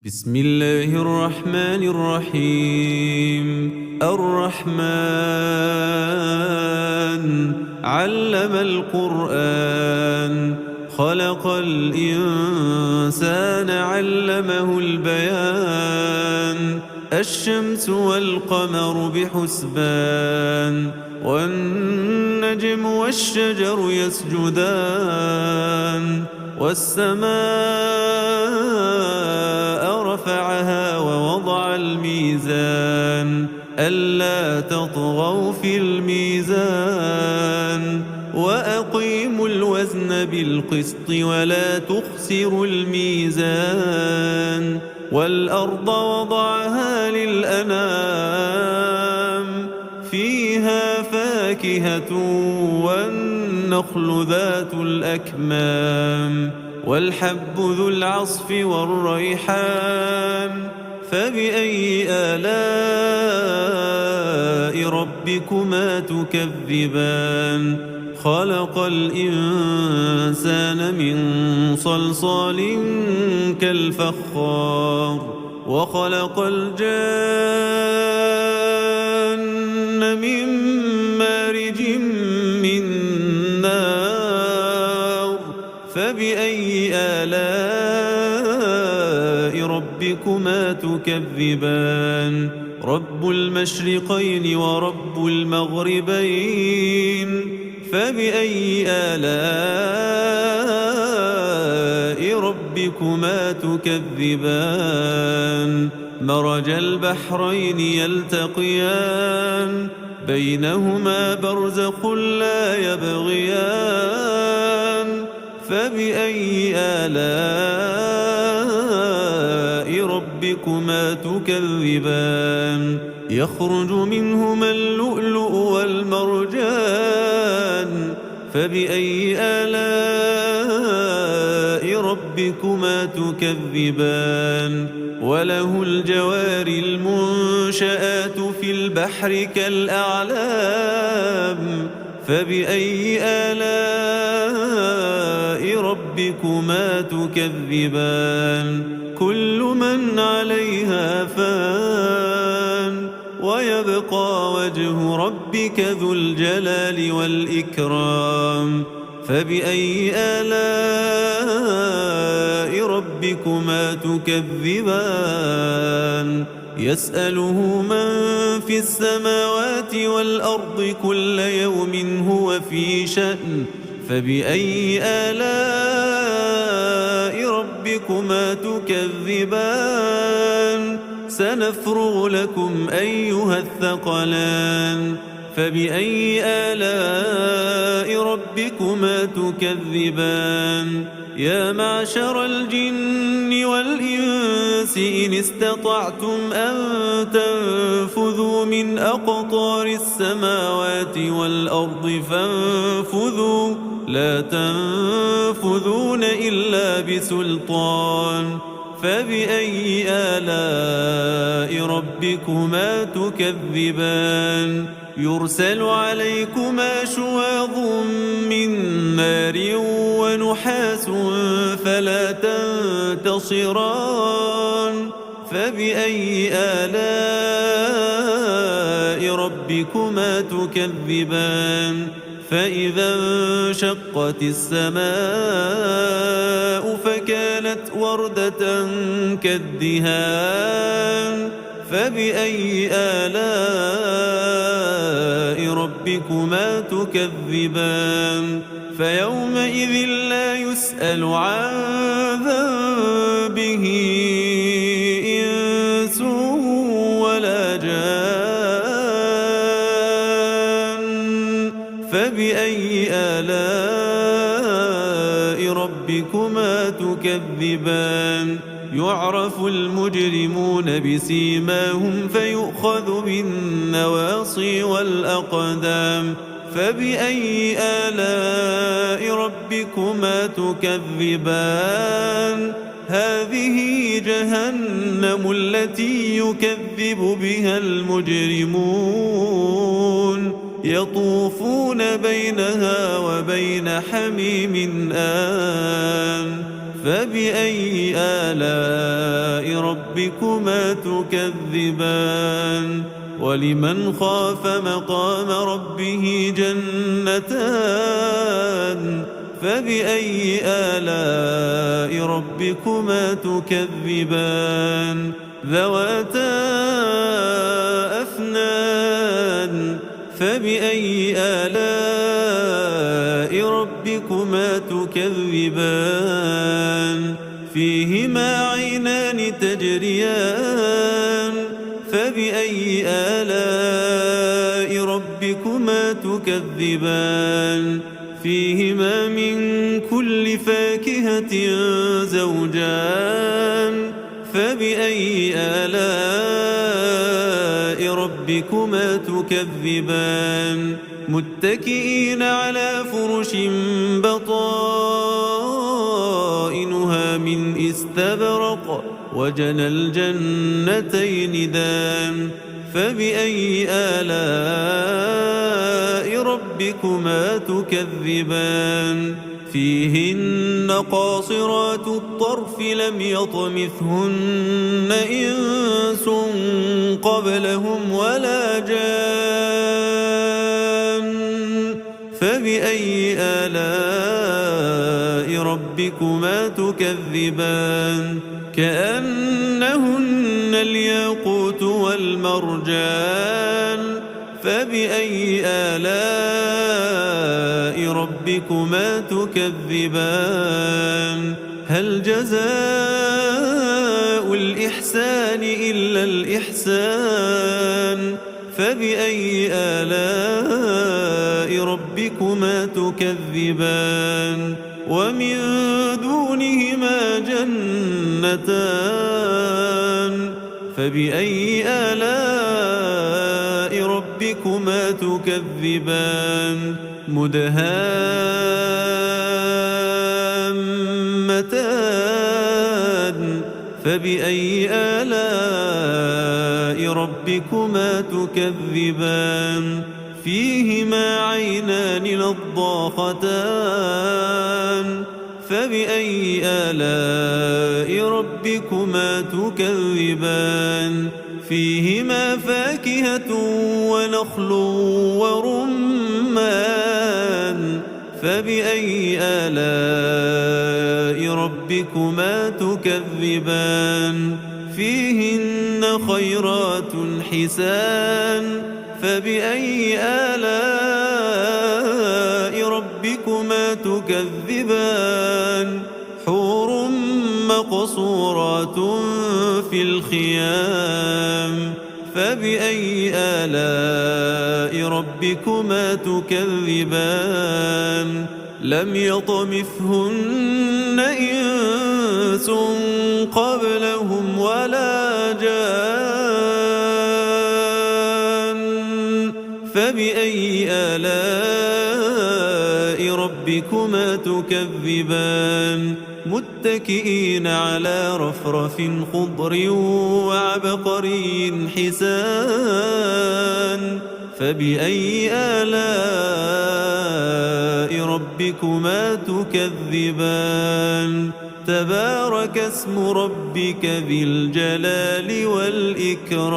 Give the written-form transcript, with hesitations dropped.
بسم الله الرحمن الرحيم الرحمن علم القرآن خلق الإنسان علمه البيان الشمس والقمر بحسبان والنجم والشجر يسجدان والسماء رفعها ووضع الميزان ألا تطغوا في الميزان وأقيموا الوزن بالقسط ولا تخسروا الميزان والأرض وضعها للأنام فيها فاكهة والنخل ذات الأكمام والحب ذو العصف والريحان فبأي آلاء ربكما تكذبان خلق الإنسان من صلصال كالفخار وخلق الجان من مارج من نار فبأي آلاء ربكما تكذبان رب المشرقين ورب المغربين فبأي آلاء ربكما تكذبان مرج البحرين يلتقيان بينهما برزخ لا يبغيان فبأي آلاء ربكما تكذبان يخرج منهما اللؤلؤ والمرجان فبأي آلاء ربكما تكذبان وله الجوار المنشآت في البحر كالأعلام فبأي آلاء ربكما تكذبان كل من عليها فان ويبقى وجه ربك ذو الجلال والإكرام فبأي آلاء ربكما تكذبان يسأله من في السماوات والأرض كل يوم هو في شأن فبأي آلاء ربكما تكذبان سنفرغ لكم أيها الثقلان فبأي آلاء ربكما تكذبان يا معشر الجن والإنس إن استطعتم أن تنفذوا من أقطار السماوات والأرض فانفذوا لا تنفذون إلا بسلطان فبأي آلاء ربكما تكذبان يرسل عليكما شواظ من نار ونحاس فلا تنتصران فبأي آلاء ربكما تكذبان فإذا انشقت السماء فكانت وردة كالدهان فبأي آلاء ربكما تكذبان فيومئذ لا يسأل عن ذنبه إنس ولا جان فبأي آلاء ربكما تكذبان يعرف المجرمون بسيماهم فيؤخذ بالنواصي والأقدام فبأي آلاء ربكما تكذبان هذه جهنم التي يكذب بها المجرمون يطوفون بينها وبين حميم آن فبأي آلاء ربكما تكذبان ولمن خاف مقام ربه جنتان فبأي آلاء ربكما تكذبان ذواتا أفنان فبأي آلاء ربكما تكذبان فيهما عينان تجريان فبأي آلاء ربكما تكذبان فيهما من كل فاكهة زوجان فبأي آلاء ربكما تكذبان متكئين على فرش بطائنها من استبرق وجنى الجنتين دان فبأي آلاء ربكما تكذبان فيهن قاصرات الطرف لم يطمثهن إنس قبلهم ولا جان فبأي آلاء ربكما تكذبان كأنهن الياقوت والمرجان فبأي آلاء ربكما تكذبان هل جزاء الإحسان إلا الإحسان فبأي آلاء ربكما تكذبان ومن دونهما جنتان فبأي آلاء ربكما تكذبان مدهامتان فبأي آلاء ربكما تكذبان فيهما عينان نضاختان فبأي آلاء ربكما تكذبان فيهما فاكهة ونخل ورمان فبأي آلاء ربكما تكذبان فيهن خيرات حسان فبأي آلاء ربكما تكذبان حور مقصورات في الخيام فبأي آلاء ربكما تكذبان لم يطمثهن إنس قبلهم ولا جان فبأي آلاء ربكما تكذبان متكئين على رفرف خضر وعبقري حسان فبأي آلاء ربكما تكذبان تبارك اسم ربك ذي الجلال والإكرام